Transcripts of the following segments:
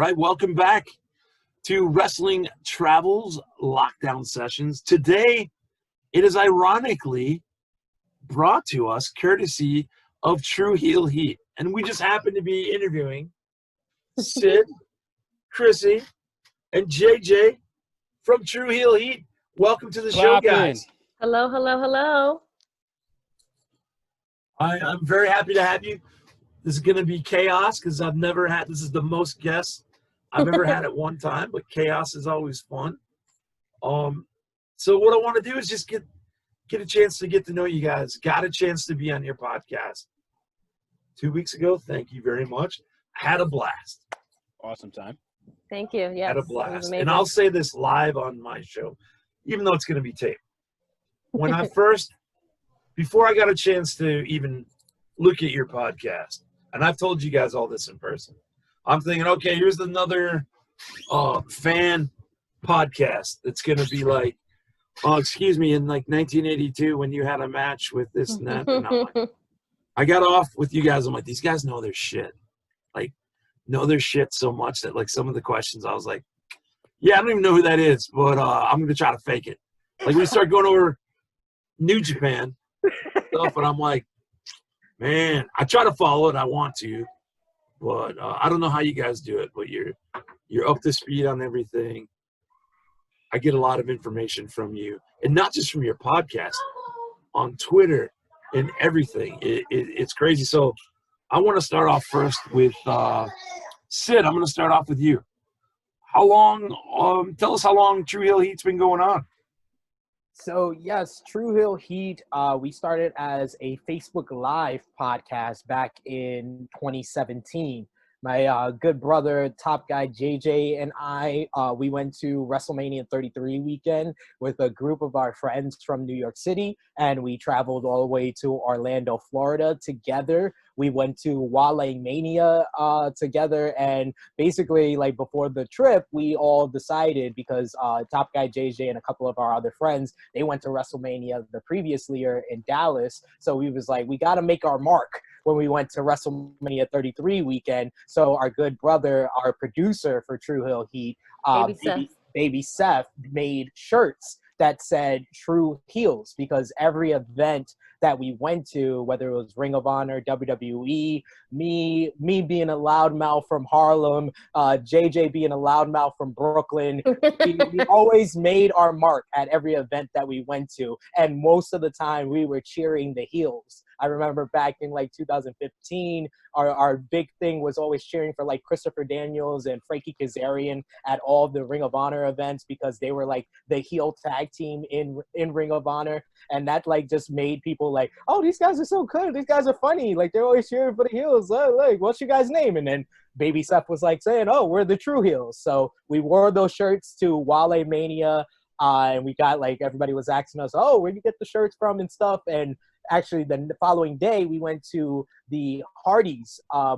right, welcome back to Wrestling Travels Lockdown Sessions. Today, it is ironically brought to us courtesy of Tru Heel Heat. And we just happen to be interviewing Sid, Chrissy, and JJ from Tru Heel Heat. Welcome to the show, guys. Hello, hello, hello. I'm very happy to have you. This is going to be chaos because I've never had, this is the most guests I've ever had at one time, but chaos is always fun. So what I want to do is just get a chance to get to know you guys. Got a chance to be on your podcast 2 weeks ago. Thank you very much. Had a blast. Awesome time. Thank you. Yes, had a blast. And I'll say this live on my show, even though it's going to be taped. When I before I got a chance to even look at your podcast, and I've told you guys all this in person, I'm thinking, okay, here's another fan podcast that's going to be like, excuse me, in like 1982 when you had a match with this and that. And I'm like, I got off with you guys. I'm like, these guys know their shit. Like, know their shit so much that like some of the questions I was like, yeah, I don't even know who that is, but I'm going to try to fake it. Like we start going over New Japan stuff, and I'm like, man, I try to follow it. I want to. But I don't know how you guys do it, but you're up to speed on everything. I get a lot of information from you, and not just from your podcast, on Twitter and everything. It's crazy. So I want to start off first with Sid. I'm going to start off with you. How long? Tell us how long Tru Heel Heat's been going on. So yes, Tru Heel Heat, we started as a Facebook Live podcast back in 2017. My good brother, Top Guy JJ, and I, we went to WrestleMania 33 weekend with a group of our friends from New York City, and we traveled all the way to Orlando, Florida together. We went to Wale Mania together, and basically, like, before the trip, we all decided, because Top Guy JJ and a couple of our other friends, they went to WrestleMania the previous year in Dallas, so we was like, we got to make our mark when we went to WrestleMania 33 weekend. So our good brother, our producer for Tru Heel Heat, Baby Seth, made shirts that said Tru Heels, because every event that we went to, whether it was Ring of Honor, WWE, me being a loudmouth from Harlem, JJ being a loudmouth from Brooklyn, we always made our mark at every event that we went to. And most of the time we were cheering the heels. I remember back in like 2015, our big thing was always cheering for like Christopher Daniels and Frankie Kazarian at all the Ring of Honor events, because they were like the heel tag team in Ring of Honor. And that like just made people like, oh, these guys are so good. These guys are funny. Like they're always cheering for the heels. Like, what's your guys' name? And then Baby Seth was like saying, oh, we're the Tru Heels. So we wore those shirts to Wale Mania. And we got like, everybody was asking us, oh, where do you get the shirts from and stuff? And actually, the following day, we went to the Hardys I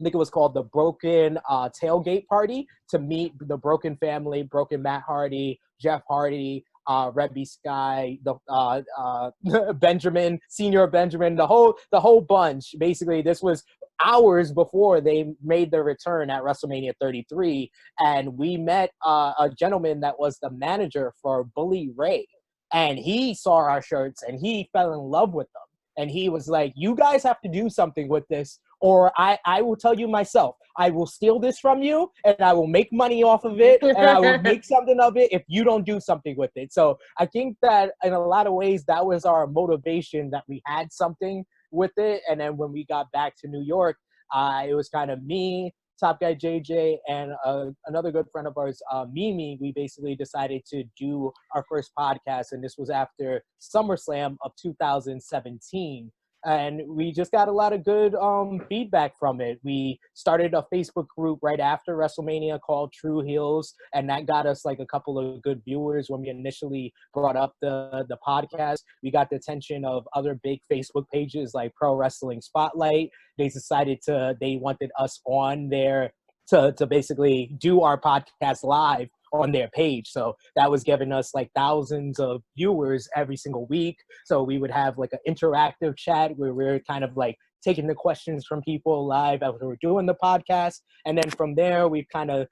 think it was called the Broken Tailgate Party, to meet the Broken family, Broken Matt Hardy, Jeff Hardy, Rebby Sky, the Benjamin, Senior Benjamin, the whole bunch. Basically, this was hours before they made their return at WrestleMania 33, and we met a gentleman that was the manager for Bully Ray. And he saw our shirts and he fell in love with them. And he was like, you guys have to do something with this, or I will tell you myself. I will steal this from you and I will make money off of it, and I will make something of it if you don't do something with it. So I think that in a lot of ways that was our motivation, that we had something with it. And then when we got back to New York, it was kind of me, Top Guy JJ, and another good friend of ours, Mimi. We basically decided to do our first podcast, and this was after SummerSlam of 2017. And we just got a lot of good feedback from it. We started a Facebook group right after WrestleMania called Tru Heels, and that got us like a couple of good viewers when we initially brought up the podcast. We got the attention of other big Facebook pages like Pro Wrestling Spotlight. They wanted us on there to basically do our podcast live on their page. So that was giving us like thousands of viewers every single week. So we would have like an interactive chat where we're kind of like taking the questions from people live as we were doing the podcast. And then from there, we've kind of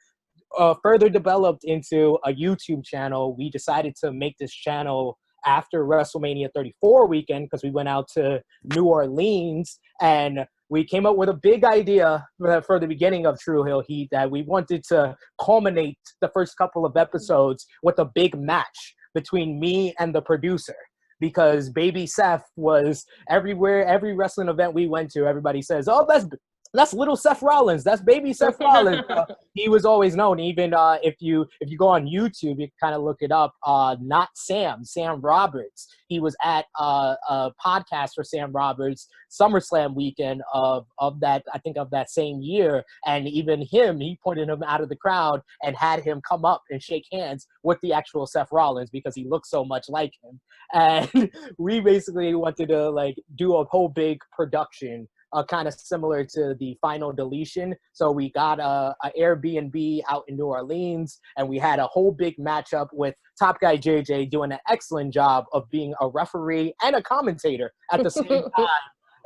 further developed into a YouTube channel. We decided to make this channel after WrestleMania 34 weekend because we went out to New Orleans and we came up with a big idea for the beginning of Tru Heel Heat that we wanted to culminate the first couple of episodes with a big match between me and the producer. Because Baby Seth was everywhere, every wrestling event we went to, everybody says, "Oh, that's little Seth Rollins. That's Baby Seth Rollins." He was always known. Even if you go on YouTube, you kind of look it up. Not Sam Roberts. He was at a podcast for Sam Roberts SummerSlam weekend of that same year, and even him, he pointed him out of the crowd and had him come up and shake hands with the actual Seth Rollins because he looked so much like him. And we basically wanted to like do a whole big production. Kind of similar to the Final Deletion. So we got a Airbnb out in New Orleans, and we had a whole big matchup with Top Guy JJ doing an excellent job of being a referee and a commentator at the same time.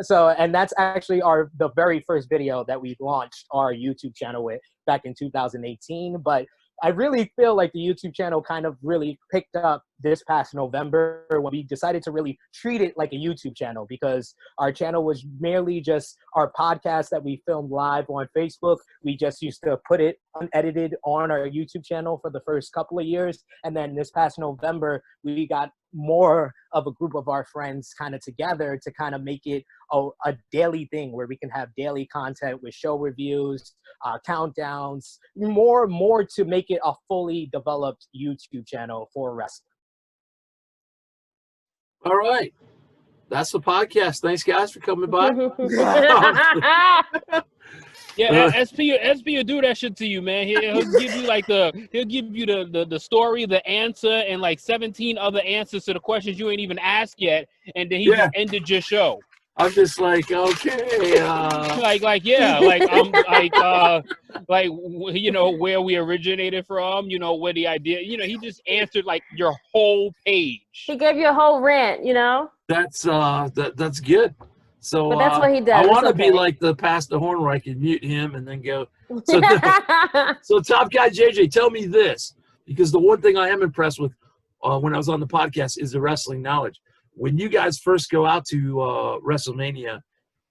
So, and that's actually the very first video that we launched our YouTube channel with back in 2018. But I really feel like the YouTube channel kind of really picked up this past November when we decided to really treat it like a YouTube channel, because our channel was merely just our podcast that we filmed live on Facebook. We just used to put it unedited on our YouTube channel for the first couple of years. And then this past November, we got more of a group of our friends kind of together to kind of make it a daily thing where we can have daily content with show reviews, countdowns, more to make it a fully developed YouTube channel for wrestling. All right. That's the podcast. Thanks, guys, for coming by. Yeah, SP will do that shit to you, man. He'll give you like the story, the answer, and like 17 other answers to the questions you ain't even asked yet, and then he just ended your show. I'm just like, okay, like you know where we originated from, you know where the idea, you know, he just answered like your whole page. He gave you a whole rant, you know. That's that's good. So but that's what he does. I want to be like the Pass the Horn where I can mute him and then go. So, so Top Guy JJ, tell me this, because the one thing I am impressed with when I was on the podcast is the wrestling knowledge. When you guys first go out to WrestleMania,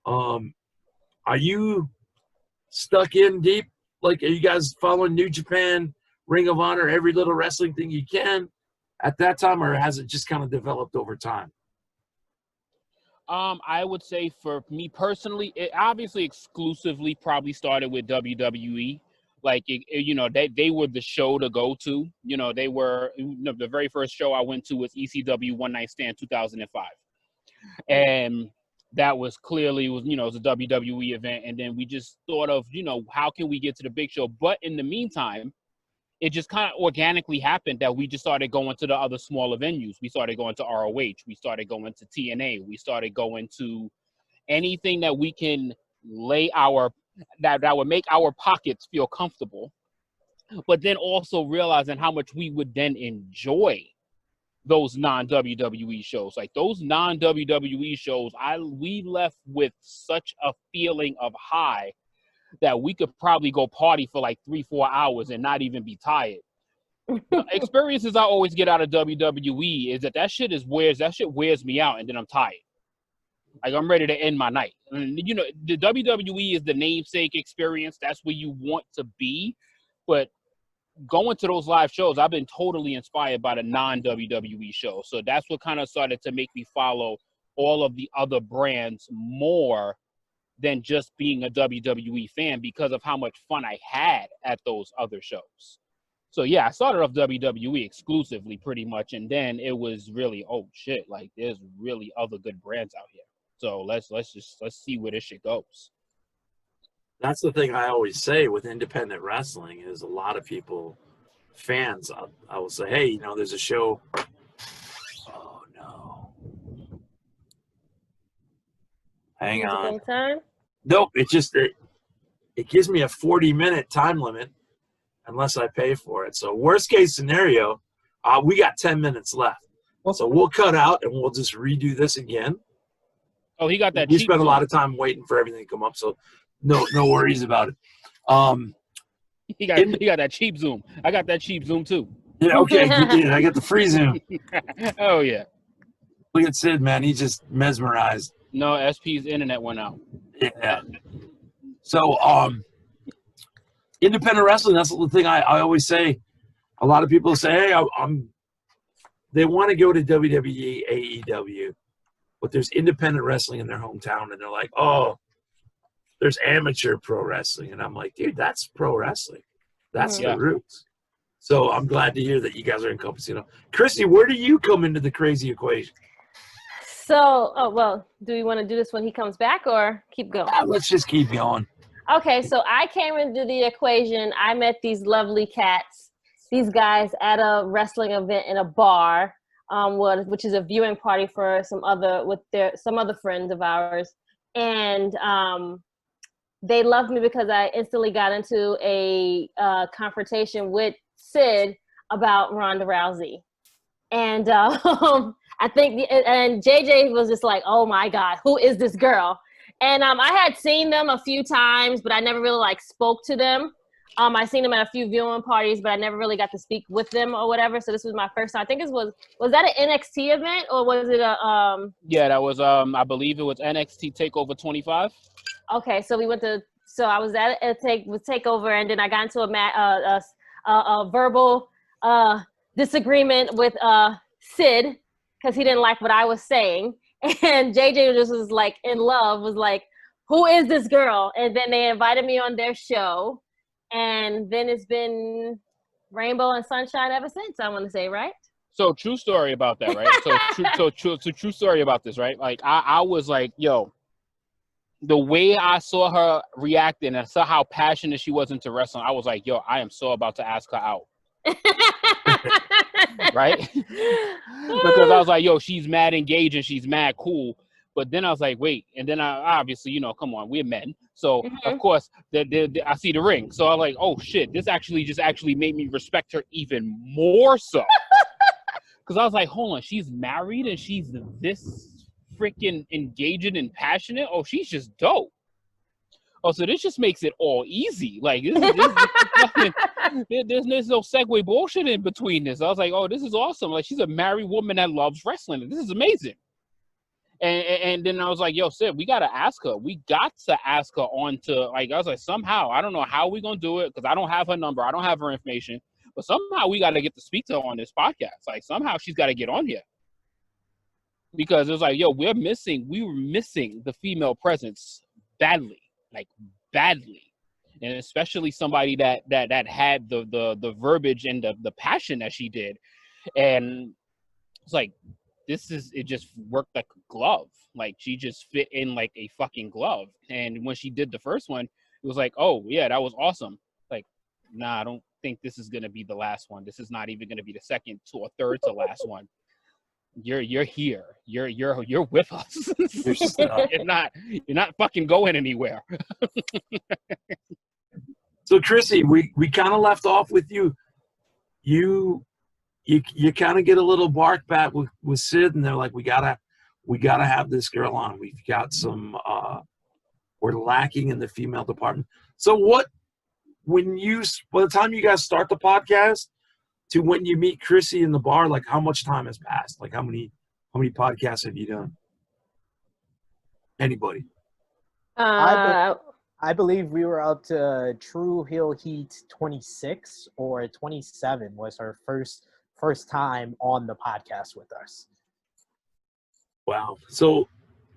are you stuck in deep? Like, are you guys following New Japan, Ring of Honor, every little wrestling thing you can at that time, or has it just kind of developed over time? I would say for me personally, it obviously exclusively probably started with WWE. Like, you know, they were the show to go to. You know, they were, you know, the very first show I went to was ECW One Night Stand 2005. And that was clearly, you know, it was a WWE event. And then we just thought of, you know, how can we get to the big show? But in the meantime, it just kind of organically happened that we just started going to the other smaller venues. We started going to ROH. We started going to TNA. We started going to anything that we can lay that would make our pockets feel comfortable, but then also realizing how much we would then enjoy those non-WWE shows. Like those non-WWE shows, we left with such a feeling of high that we could probably go party for like 3-4 hours and not even be tired. The experiences I always get out of WWE is that shit wears me out, and then I'm tired. Like, I'm ready to end my night. And, you know, the WWE is the namesake experience. That's where you want to be. But going to those live shows, I've been totally inspired by the non-WWE shows. So that's what kind of started to make me follow all of the other brands more than just being a WWE fan, because of how much fun I had at those other shows. So, yeah, I started off WWE exclusively pretty much. And then it was really, oh, shit, like, there's really other good brands out here. So let's see where this shit goes. That's the thing I always say with independent wrestling is a lot of people, fans, I will say, hey, you know, there's a show. Oh, no. Hang on. Time? Nope, it gives me a 40-minute time limit unless I pay for it. So worst case scenario, we got 10 minutes left. So we'll cut out and we'll just redo this again. Oh, he got that We cheap spent a Zoom. lot of time waiting for everything to come up, so no worries about it. He got that cheap Zoom. I got that cheap Zoom too. Yeah, okay, good deal. I got the free Zoom. Oh yeah. Look at Sid, man. He's just mesmerized. No, SP's internet went out. Yeah. So, independent wrestling, that's the thing I always say. A lot of people say, hey, they want to go to WWE, AEW, but there's independent wrestling in their hometown, and they're like, oh, there's amateur pro wrestling. And I'm like, dude, that's pro wrestling. That's Yeah. the roots. So I'm glad to hear that you guys are encompassing. Christy, where do you come into the crazy equation? So, do we want to do this when he comes back or keep going? Let's just keep going. Okay, so I came into the equation. I met these lovely cats, these guys at a wrestling event in a bar, which is a viewing party for some other friends of ours, and they loved me because I instantly got into a confrontation with Sid about Ronda Rousey, and I think and JJ was just like, oh my God, who is this girl? And I had seen them a few times, but I never really spoke to them. I seen them at a few viewing parties, but I never really got to speak with them or whatever. So this was my first time. I think it was that an NXT event or was it a Yeah, that was I believe it was NXT Takeover 25. Okay, so I was at Takeover, and then I got into a verbal disagreement with Sid because he didn't like what I was saying. And JJ just was in love, was like, who is this girl? And then they invited me on their show. And then it's been rainbow and sunshine ever since, I want to say, right? So true story about that, right? True story about this, right? I was like, yo, the way I saw her reacting and I saw how passionate she was into wrestling, I was like, yo, I am so about to ask her out. Right? Because I was like, yo, she's mad engaging, she's mad cool. But then I was like, wait, and then I obviously, come on, we're men. So of course, I see the ring. So I'm like, oh shit, this actually made me respect her even more so. Because I was like, hold on, she's married and she's this freaking engaging and passionate. Oh, she's just dope. Oh, so this just makes it all easy. There's no segue bullshit in between this. I was like, oh, this is awesome. She's a married woman that loves wrestling. This is amazing. And then I was like, yo, Sid, we got to ask her. We got to ask her on to, I was like, somehow, I don't know how we're going to do it because I don't have her number. I don't have her information. But somehow we got to get to speak to her on this podcast. Somehow she's got to get on here. Because it was like, yo, we were missing the female presence badly. Badly. And especially somebody that had the verbiage and the passion that she did. And it's like, it just worked like a glove. She just fit in like a fucking glove. And when she did the first one, it was like, oh yeah, that was awesome. Nah, I don't think this is gonna be the last one. This is not even gonna be the second to or third to last one. You're here. You're with us. You're not fucking going anywhere. So Chrissy, we kind of left off with you. You kind of get a little bark back with Sid, and they're like, we gotta have this girl on. We've got some. We're lacking in the female department. So by the time you guys start the podcast to when you meet Chrissy in the bar, how much time has passed? How many podcasts have you done? Anybody? I believe we were up to Tru Heel Heat 26 or 27 was her first time on the podcast with us. Wow. So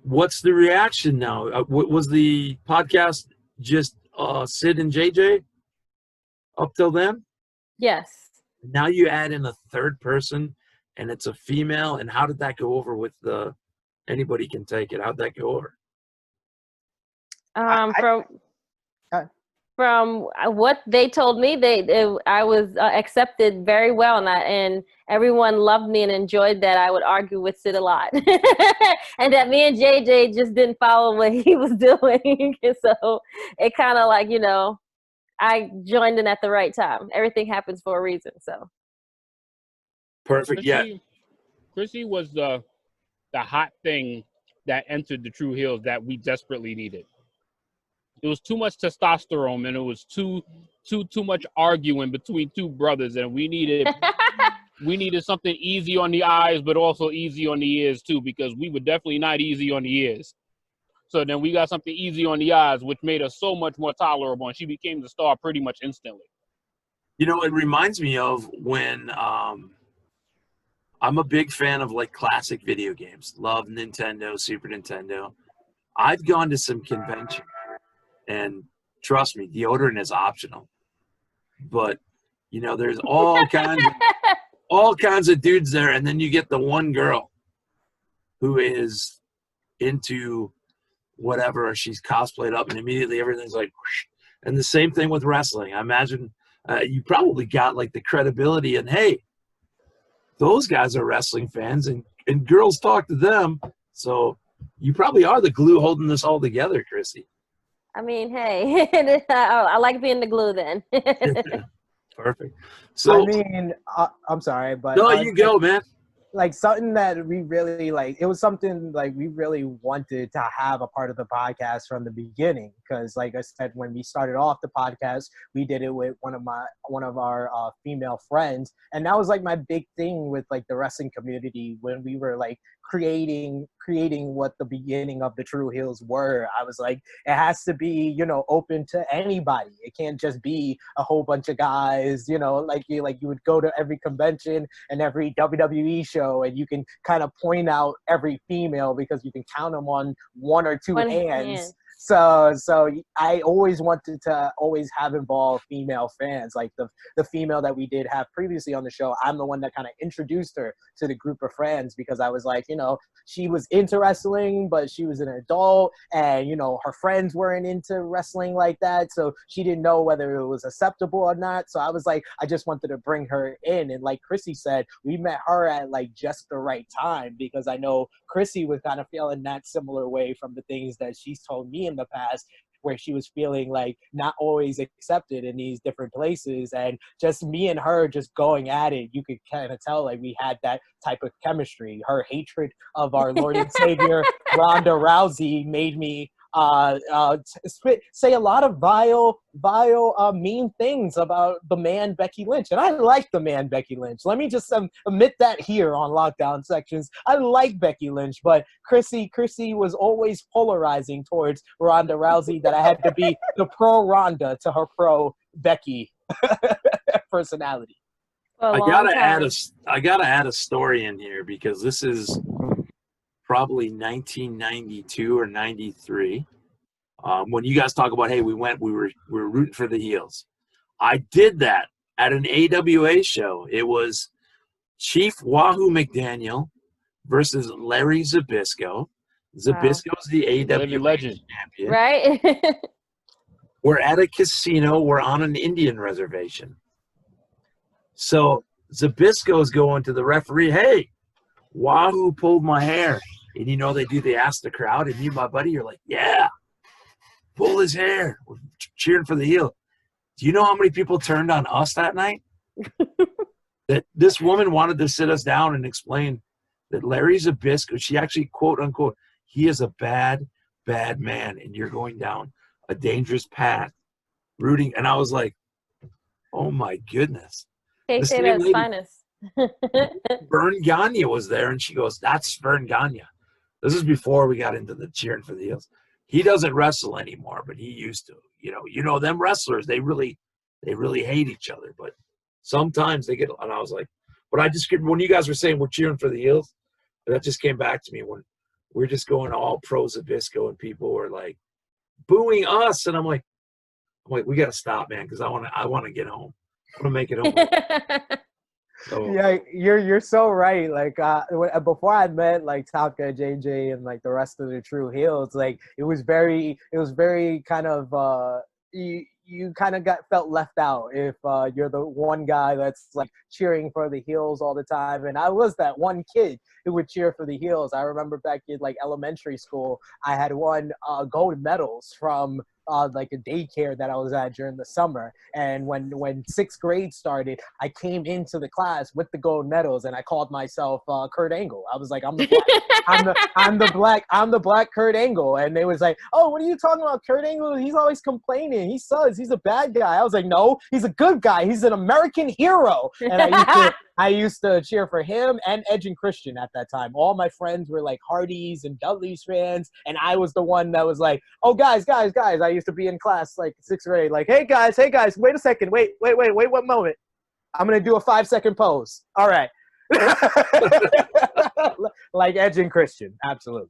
what's the reaction now? Was the podcast just Sid and JJ up till then? Yes. Now you add in a third person and it's a female. And how did that go over with anybody can take it? How'd that go over? From what they told me, I was accepted very well, and everyone loved me and enjoyed that I would argue with Sid a lot, and that me and JJ just didn't follow what he was doing. So it kind of I joined in at the right time. Everything happens for a reason. So perfect. Chrissy was the hot thing that entered the Tru Heels that we desperately needed. It was too much testosterone, and it was too much arguing between two brothers, and we needed something easy on the eyes, but also easy on the ears too, because we were definitely not easy on the ears. So then we got something easy on the eyes, which made us so much more tolerable, and she became the star pretty much instantly. You know, it reminds me of when I'm a big fan of like classic video games. Love Nintendo, Super Nintendo. I've gone to some convention, and trust me, deodorant is optional. But you know, there's all kinds of dudes there, and then you get the one girl who is into whatever, she's cosplayed up, and immediately everything's like whoosh. And the same thing with wrestling. I imagine you probably got like the credibility, and hey, those guys are wrestling fans, and girls talk to them, so you probably are the glue holding this all together, Chrissy. I mean, hey, I like being the glue then. Perfect. So I mean, I'm sorry, but no, you go, man. Like something that we really like, it was something like we really wanted to have a part of the podcast from the beginning, because like I said, when we started off the podcast, we did it with one of our female friends, and that was like my big thing with like the wrestling community when we were like creating what the beginning of the Tru Heels were. I was like, it has to be, you know, open to anybody. It can't just be a whole bunch of guys, you know, like you would go to every convention and every WWE show, and you can kind of point out every female because you can count them on one or two hands. So I always wanted to have involved female fans. Like the female that we did have previously on the show, I'm the one that kind of introduced her to the group of friends, because I was like, you know, she was into wrestling, but she was an adult, and, you know, her friends weren't into wrestling like that. So she didn't know whether it was acceptable or not. So I was like, I just wanted to bring her in. And like Chrissy said, we met her at like just the right time, because I know Chrissy was kind of feeling that similar way from the things that she's told me in the past, where she was feeling like not always accepted in these different places. And just me and her just going at it, you could kind of tell like we had that type of chemistry. Her hatred of our Lord and Savior Ronda Rousey made me say a lot of vile, mean things about the man Becky Lynch. And I like the man Becky Lynch. Let me just admit that here on Lockdown Sections. I like Becky Lynch, but Chrissy was always polarizing towards Ronda Rousey, that I had to be the pro Ronda to her pro Becky personality. I gotta add a story in here, because this is probably 1992 or 93. When you guys talk about, hey, we were rooting for the heels. I did that at an AWA show. It was Chief Wahoo McDaniel versus Larry Zbyszko. Zbyszko's the AWA legend champion. Right? We're at a casino. We're on an Indian reservation. So Zbyszko's going to the referee, hey, Wahoo pulled my hair. And, you know, they ask the crowd, and you, my buddy, you're like, yeah, pull his hair. We're cheering for the heel. Do you know how many people turned on us that night? That this woman wanted to sit us down and explain that Larry Zbyszko, she actually, quote unquote, he is a bad, bad man, and you're going down a dangerous path. Rooting. And I was like, oh my goodness. Can't say that's finest. Vern Gagne was there, and she goes, that's Vern Gagne. This is before we got into the cheering for the heels. He doesn't wrestle anymore, but he used to. You know them wrestlers, they really hate each other, but sometimes they get. And I was like, but when you guys were saying we're cheering for the heels, that just came back to me when we're just going all pro Zbyszko, and people were like booing us, and I'm like, we got to stop, man, because I want to get home. I want to make it home. So. Yeah, you're so right. Like before I met like Top Guy JJ and like the rest of the Tru Heels, like it was very kind of you kind of felt left out if you're the one guy that's like cheering for the heels all the time. And I was that one kid who would cheer for the heels. I remember back in like elementary school, I had won gold medals from like a daycare that I was at during the summer. And when sixth grade started, I came into the class with the gold medals, and I called myself Kurt Angle. I was like, I'm the black Kurt Angle. And they was like, oh, what are you talking about? Kurt Angle, he's always complaining. He sucks. He's a bad guy. I was like, no, he's a good guy. He's an American hero. And I used to cheer for him and Edge and Christian at that time. All my friends were like Hardys and Dudley's fans, and I was the one that was like, oh, guys. I used to be in class like sixth grade, like, hey guys, wait a second, wait, one moment. I'm gonna do a 5-second pose. All right. Like Edge and Christian, absolutely.